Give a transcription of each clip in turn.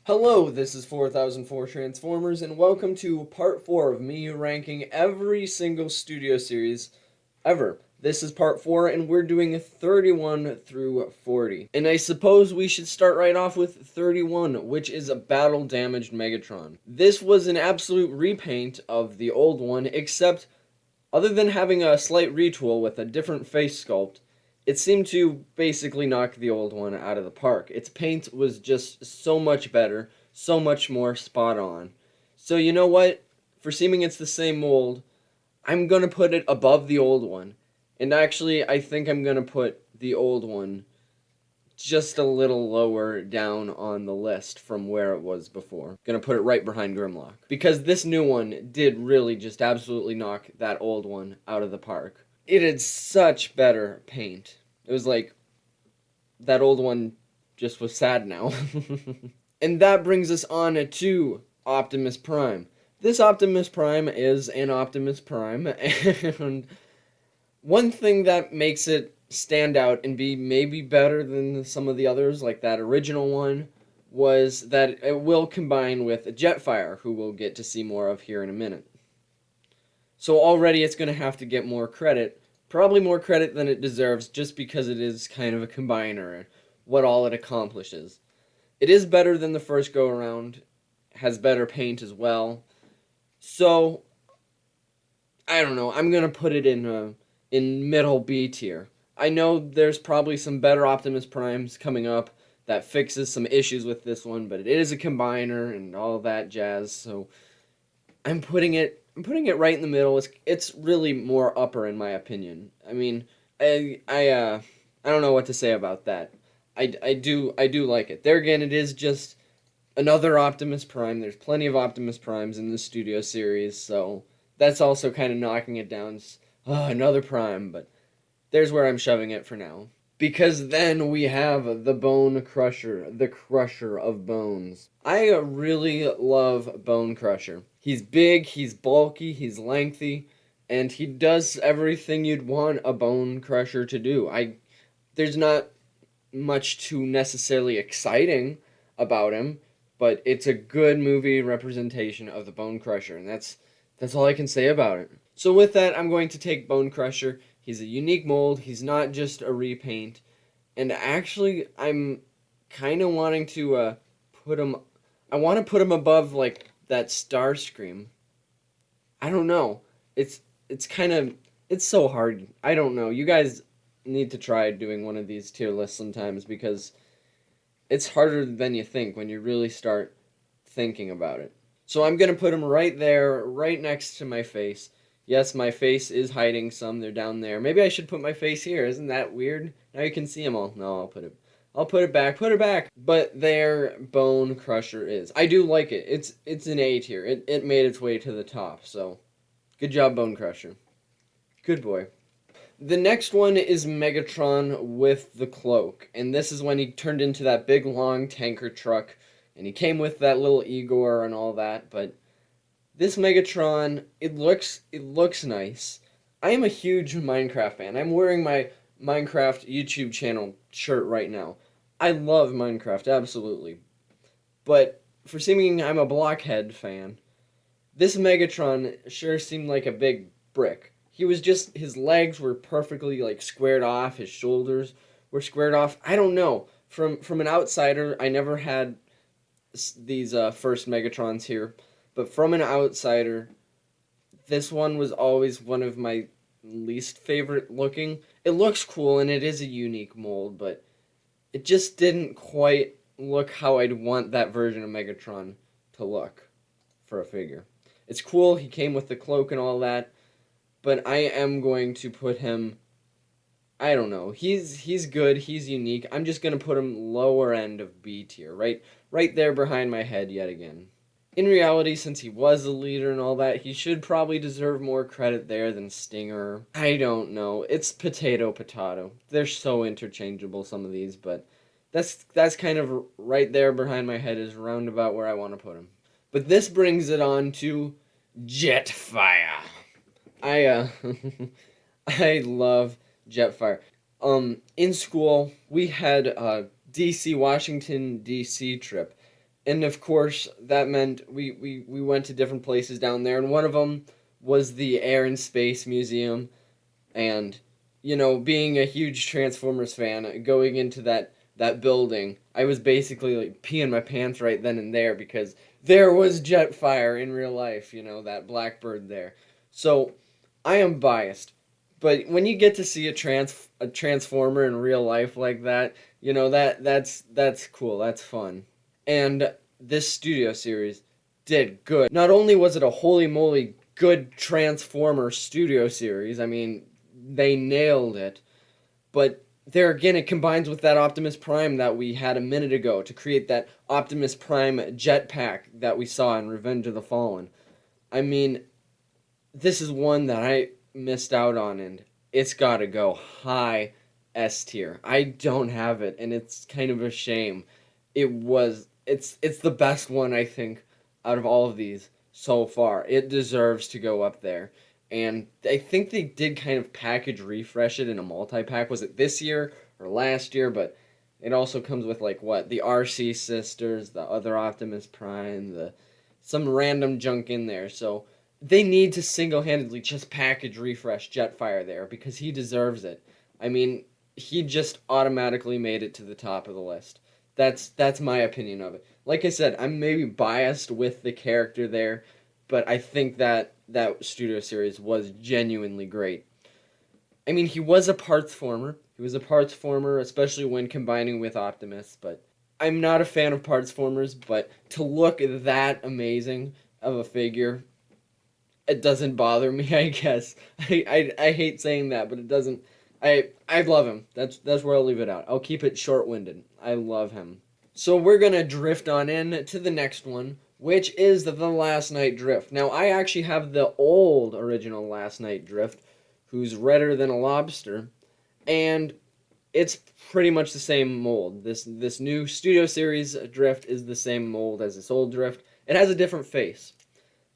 Hello, this is 4004 Transformers, and welcome to part 4 of me ranking every single studio series ever. This is part 4, and we're doing 31 through 40. And I suppose we should start right off with 31, which is a battle-damaged Megatron. This was an absolute repaint of the old one, except other than having a slight retool with a different face sculpt, it seemed to basically knock the old one out of the park. Its paint was just so much better, so much more spot on. So you know what? For seeming it's the same mold, I'm gonna put it above the old one. And actually, I think I'm gonna put the old one just a little lower down on the list from where it was before. Gonna put it right behind Grimlock. Because this new one did really just absolutely knock that old one out of the park. It had such better paint. It was like that old one just was sad now. And that brings us on to Optimus Prime. This Optimus Prime is an Optimus Prime, and one thing that makes it stand out and be maybe better than some of the others, like that original one, was that it will combine with Jetfire, who we'll get to see more of here in a minute. So already it's going to have to get more credit, probably more credit than it deserves, just because it is kind of a combiner and what all it accomplishes. It is better than the first go-around, has better paint as well. So, I don't know, I'm going to put it in middle B tier. I know there's probably some better Optimus Primes coming up that fixes some issues with this one, but it is a combiner and all that jazz, so I'm putting it right in the middle. It's really more upper in my opinion. I mean, I don't know what to say about that. I do like it. There again, it is just another Optimus Prime. There's plenty of Optimus Primes in the Studio series, so that's also kind of knocking it down. Another Prime, but there's where I'm shoving it for now. Because then we have the Bonecrusher, the Crusher of Bones. I really love Bonecrusher. He's big, he's bulky, he's lengthy, and he does everything you'd want a Bonecrusher to do. There's not much too necessarily exciting about him, but it's a good movie representation of the Bonecrusher, and that's all I can say about it. So with that, I'm going to take Bonecrusher. He's a unique mold. He's not just a repaint. And actually, I'm kind of wanting to put him... I want to put him above, like, that Starscream. I don't know. It's kind of... It's so hard. I don't know. You guys need to try doing one of these tier lists sometimes because it's harder than you think when you really start thinking about it. So I'm going to put him right there, right next to my face. Yes, my face is hiding some. They're down there. Maybe I should put my face here. Isn't that weird? Now you can see them all. No, I'll put it back. Put it back. But there Bonecrusher is. I do like it. It's an A tier. It made its way to the top. So, good job, Bonecrusher. Good boy. The next one is Megatron with the cloak. And this is when he turned into that big, long tanker truck. And he came with that little Igor and all that. But this Megatron, it looks nice. I am a huge Minecraft fan. I'm wearing my Minecraft YouTube channel shirt right now. I love Minecraft, absolutely. But for seeming I'm a Blockhead fan, this Megatron sure seemed like a big brick. His legs were perfectly like squared off, his shoulders were squared off. I don't know. From an outsider, I never had these first Megatrons here, but from an outsider, this one was always one of my least favorite looking. It looks cool and it is a unique mold, but it just didn't quite look how I'd want that version of Megatron to look for a figure. It's cool, he came with the cloak and all that, but I am going to put him, I don't know, he's good, he's unique. I'm just going to put him lower end of B tier, right there behind my head yet again. In reality, since he was a leader and all that, he should probably deserve more credit there than Stinger. I don't know. It's potato. They're so interchangeable, some of these, but that's kind of right there behind my head is roundabout where I want to put him. But this brings it on to Jetfire. I I love Jetfire. In school, we had a Washington, D.C. trip. And of course, that meant we went to different places down there, and one of them was the Air and Space Museum. And, being a huge Transformers fan, going into that building, I was basically like peeing my pants right then and there because there was Jetfire in real life, that Blackbird there. So I am biased, but when you get to see a Transformer in real life like that, that's cool. That's fun. And this studio series did good. Not only was it a holy moly good Transformer studio series, I mean, they nailed it, but there again, it combines with that Optimus Prime that we had a minute ago to create that Optimus Prime jetpack that we saw in Revenge of the Fallen. I mean, this is one that I missed out on, and it's gotta go high S tier. I don't have it, and it's kind of a shame. It's the best one, I think, out of all of these so far. It deserves to go up there. And I think they did kind of package refresh it in a multi-pack. Was it this year or last year? But it also comes with like what? The RC sisters, the other Optimus Prime, some random junk in there. So they need to single-handedly just package refresh Jetfire there because he deserves it. I mean, he just automatically made it to the top of the list. That's my opinion of it. Like I said, I'm maybe biased with the character there, but I think that studio series was genuinely great. I mean, he was a parts former. He was a parts former, especially when combining with Optimus, but I'm not a fan of parts formers, but to look that amazing of a figure, it doesn't bother me, I guess. I hate saying that, but it doesn't. I love him. That's where I'll leave it out. I'll keep it short-winded. I love him. So we're gonna drift on in to the next one, which is the Last Night Drift. Now, I actually have the old original Last Night Drift, who's redder than a lobster, and it's pretty much the same mold. This new Studio Series Drift is the same mold as this old Drift. It has a different face,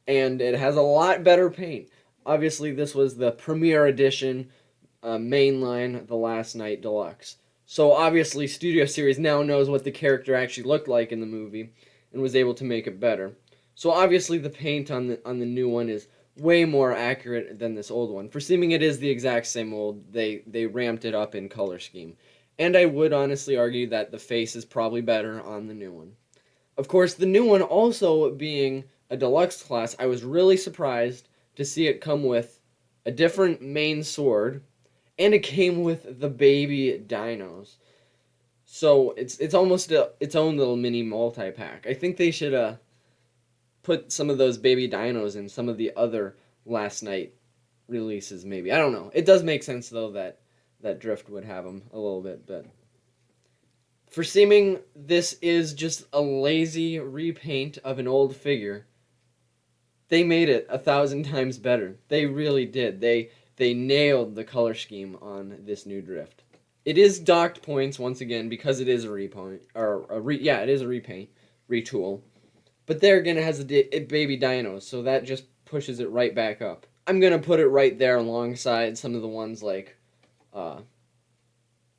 and it has a lot better paint. Obviously, this was the Premier Edition mainline The Last Night Deluxe. So obviously, Studio Series now knows what the character actually looked like in the movie and was able to make it better. So obviously, the paint on the new one is way more accurate than this old one. For seeming it is the exact same mold, they ramped it up in color scheme. And I would honestly argue that the face is probably better on the new one. Of course, the new one also being a deluxe class, I was really surprised to see it come with a different main sword, and it came with the baby dinos. So it's almost its own little mini multi-pack. I think they should put some of those baby dinos in some of the other Last Night releases, maybe. I don't know. It does make sense, though, that Drift would have them a little bit. But for seeming this is just a lazy repaint of an old figure, they made it 1,000 times better. They really did. They nailed the color scheme on this new Drift. It is docked points once again because it is a repaint, it is a repaint, retool. But there again, it has a baby dinos, so that just pushes it right back up. I'm gonna put it right there alongside some of the ones like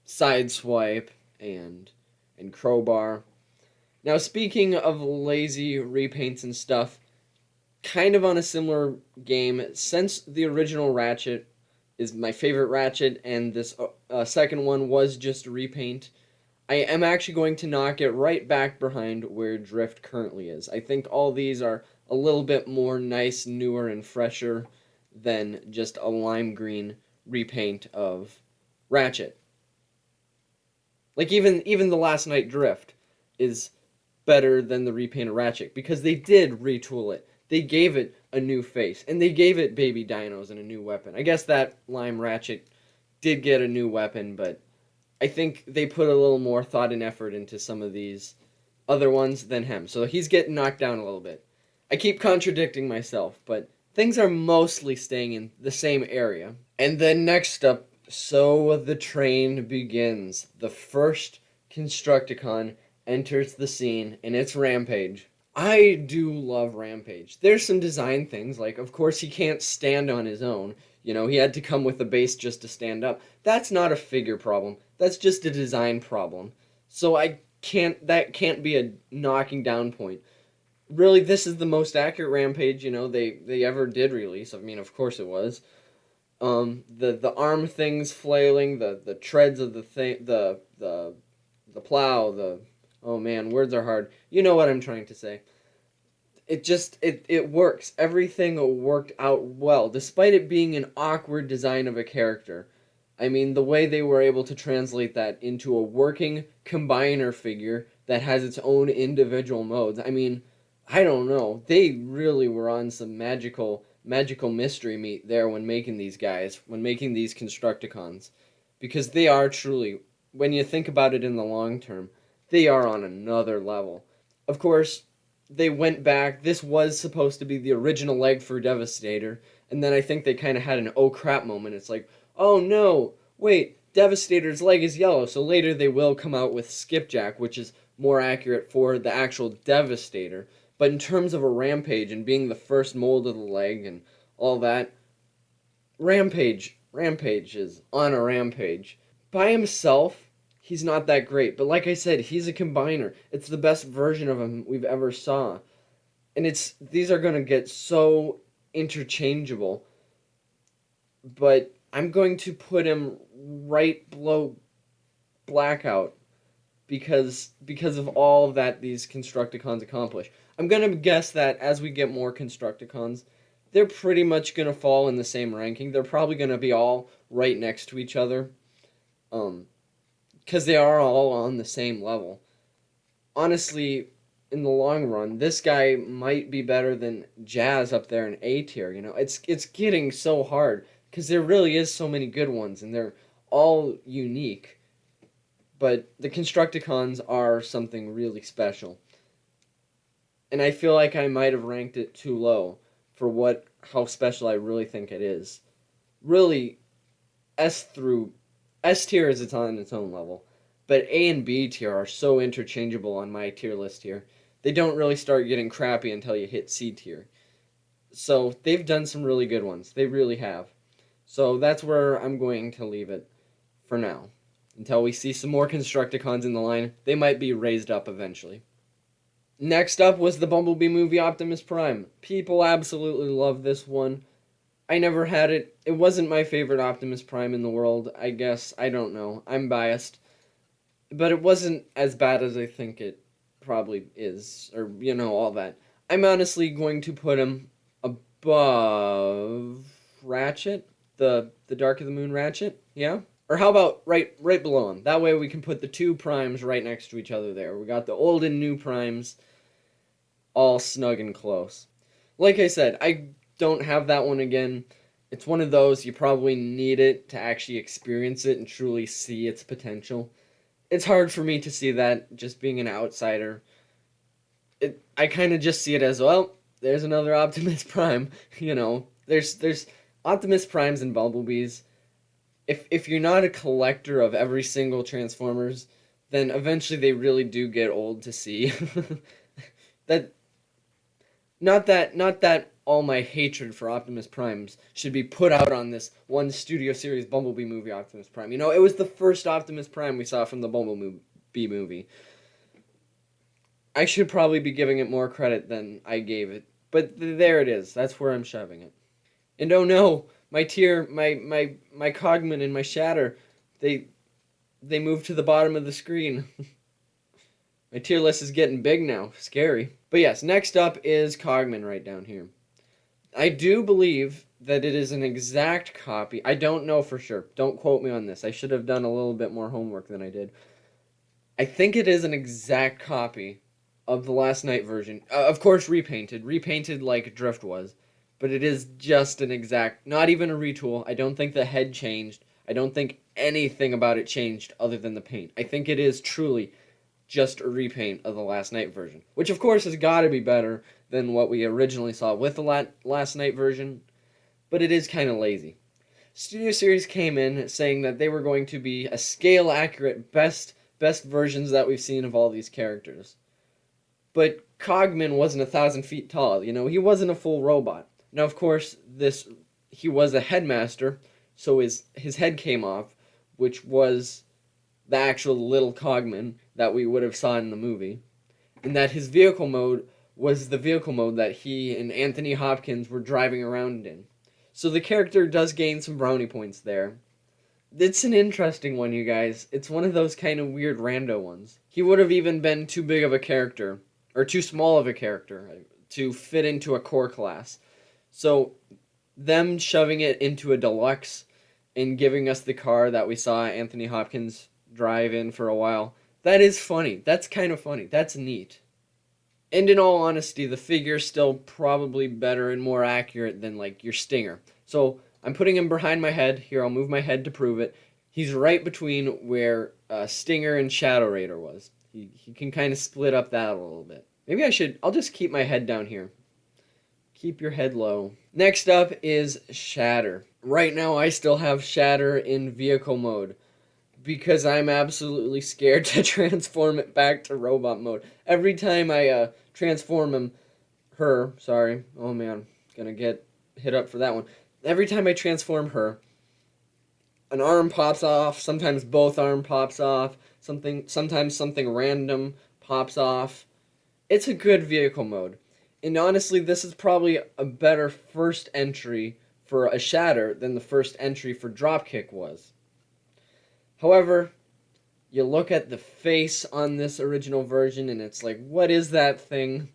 Sideswipe and Crowbar. Now, speaking of lazy repaints and stuff, kind of on a similar game, since the original Ratchet is my favorite Ratchet, and this second one was just a repaint, I am actually going to knock it right back behind where Drift currently is. I think all these are a little bit more nice, newer, and fresher than just a lime green repaint of Ratchet. Like, even the Last Night Drift is better than the repaint of Ratchet, because they did retool it. They gave it a new face, and they gave it baby dinos and a new weapon. I guess that Lime Ratchet did get a new weapon, but I think they put a little more thought and effort into some of these other ones than him. So he's getting knocked down a little bit. I keep contradicting myself, but things are mostly staying in the same area. And then next up, so the train begins. The first Constructicon enters the scene, and it's Rampage. I do love Rampage. There's some design things, like, of course, he can't stand on his own. He had to come with a base just to stand up. That's not a figure problem. That's just a design problem. So I can't be a knocking down point. Really, this is the most accurate Rampage, they ever did release. I mean, of course it was. The arm things flailing, the treads of the thing, the plow, oh man, words are hard. You know what I'm trying to say. It works. Everything worked out well, despite it being an awkward design of a character. I mean, the way they were able to translate that into a working combiner figure that has its own individual modes. I mean, I don't know. They really were on some magical mystery meat there when making these guys, when making these Constructicons. Because they are truly, when you think about it in the long term, they are on another level. Of course, they went back. This was supposed to be the original leg for Devastator, and then I think they kind of had an oh crap moment. It's like, oh no, wait, Devastator's leg is yellow, so later they will come out with Skipjack, which is more accurate for the actual Devastator. But in terms of a Rampage and being the first mold of the leg and all that, Rampage is on a rampage. By himself, he's not that great. But like I said, he's a combiner. It's the best version of him we've ever saw. And these are going to get so interchangeable. But I'm going to put him right below Blackout because of all that these Constructicons accomplish. I'm going to guess that as we get more Constructicons, they're pretty much going to fall in the same ranking. They're probably going to be all right next to each other. Because they are all on the same level. Honestly, in the long run, this guy might be better than Jazz up there in A tier. It's getting so hard because there really is so many good ones, and they're all unique. But the Constructicons are something really special. And I feel like I might have ranked it too low for how special I really think it is. Really, S tier is on its own level. But A and B tier are so interchangeable on my tier list here. They don't really start getting crappy until you hit C tier. So they've done some really good ones. They really have. So that's where I'm going to leave it for now. Until we see some more Constructicons in the line, they might be raised up eventually. Next up was the Bumblebee movie Optimus Prime. People absolutely love this one. I never had it. It wasn't my favorite Optimus Prime in the world, I guess. I don't know. I'm biased. But it wasn't as bad as I think it probably is. Or, all that. I'm honestly going to put him above Ratchet. The Dark of the Moon Ratchet. Yeah? Or how about right below him? That way we can put the two primes right next to each other there. We got the old and new primes all snug and close. Like I said, I don't have that one again. It's one of those you probably need it to actually experience it and truly see its potential. It's hard for me to see that just being an outsider. I kind of just see it as, well, there's another Optimus Prime. There's Optimus Primes and Bumblebees. If you're not a collector of every single Transformers, then eventually they really do get old to see. Not that all my hatred for Optimus Primes should be put out on this one Studio Series Bumblebee movie, Optimus Prime. It was the first Optimus Prime we saw from the Bumblebee movie. I should probably be giving it more credit than I gave it. But there it is. That's where I'm shoving it. And oh no, my Cogman and my Shatter, they moved to the bottom of the screen. My tier list is getting big now. Scary. But yes, next up is Cogman right down here. I do believe that it is an exact copy. I don't know for sure. Don't quote me on this. I should have done a little bit more homework than I did. I think it is an exact copy of the Last Night version. Of course, repainted. Repainted like Drift was. But it is just an exact, not even a retool. I don't think the head changed. I don't think anything about it changed other than the paint. I think it is truly just a repaint of the Last Night version, which of course has got to be better than what we originally saw with the Last Night version, but it is kind of lazy. Studio Series came in saying that they were going to be a scale-accurate best versions that we've seen of all these characters. But Cogman wasn't 1,000 feet tall, he wasn't a full robot. Now, of course, he was a headmaster, so his head came off, which was the actual little Cogman that we would have saw in the movie, and that his vehicle mode was the vehicle mode that he and Anthony Hopkins were driving around in. So the character does gain some brownie points there. It's an interesting one, you guys. It's one of those kind of weird rando ones. He would have even been too big of a character, or too small of a character, to fit into a core class. So them shoving it into a deluxe and giving us the car that we saw Anthony Hopkins drive in for a while, that is funny. That's kind of funny. That's neat. And in all honesty, the figure's still probably better and more accurate than, like, your Stinger. So I'm putting him behind my head. Here, I'll move my head to prove it. He's right between where Stinger and Shadow Raider was. He can kind of split up that a little bit. Maybe I'll just keep my head down here. Keep your head low. Next up is Shatter. Right now, I still have Shatter in vehicle mode, because I'm absolutely scared to transform it back to robot mode. Every time I transform oh man, gonna get hit up for that one. Every time I transform her, an arm pops off, sometimes both arm pops off, sometimes something random pops off. It's a good vehicle mode. And honestly, this is probably a better first entry for a Shatter than the first entry for Dropkick was. However, you look at the face on this original version and it's like, what is that thing?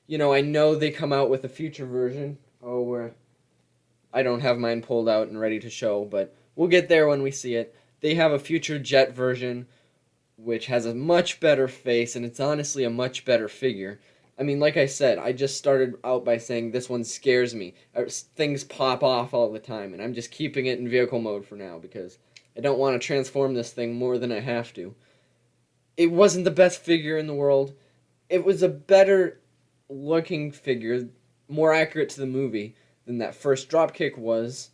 You know, I know they come out with a future version. I don't have mine pulled out and ready to show, but we'll get there when we see it. They have a future Jet version, which has a much better face, and it's honestly a much better figure. I mean, like I said, I just started out by saying this one scares me. Things pop off all the time, and I'm just keeping it in vehicle mode for now because I don't want to transform this thing more than I have to. It wasn't the best figure in the world. It was a better looking figure, more accurate to the movie than that first Dropkick was,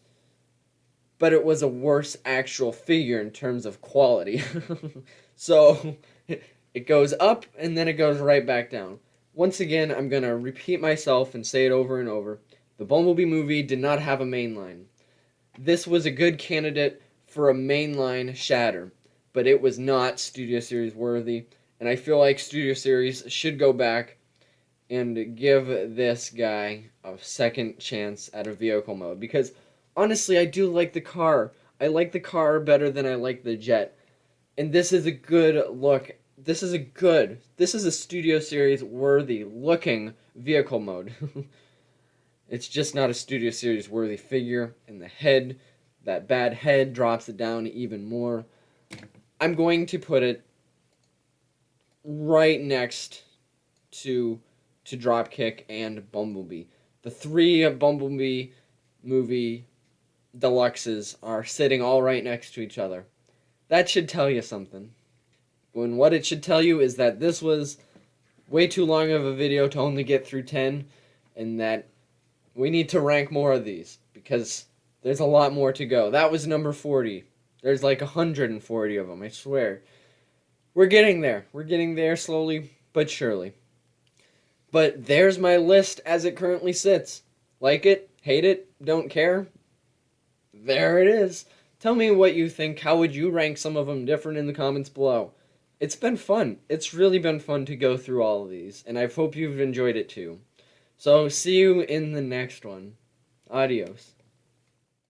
but it was a worse actual figure in terms of quality. So it goes up and then it goes right back down. Once again, I'm going to repeat myself and say it over and over. The Bumblebee movie did not have a mainline. This was a good candidate for a mainline Shatter, but it was not Studio Series worthy, and I feel like Studio Series should go back and give this guy a second chance at a vehicle mode, because honestly, I do like the car. I like the car better than I like the Jet, and this is a good look. This is a Studio Series worthy looking vehicle mode. It's just not a Studio Series worthy figure, and the head, that bad head drops it down even more. I'm going to put it right next to Dropkick and Bumblebee. The three Bumblebee movie deluxes are sitting all right next to each other. That should tell you something. When what it should tell you is that this was way too long of a video to only get through 10, and that we need to rank more of these, because there's a lot more to go. That was number 40. There's like 140 of them, I swear. We're getting there. We're getting there slowly but surely. But there's my list as it currently sits. Like it, hate it, don't care. There it is. Tell me what you think. How would you rank some of them different in the comments below? It's been fun. It's really been fun to go through all of these, and I hope you've enjoyed it too. So, see you in the next one. Adios.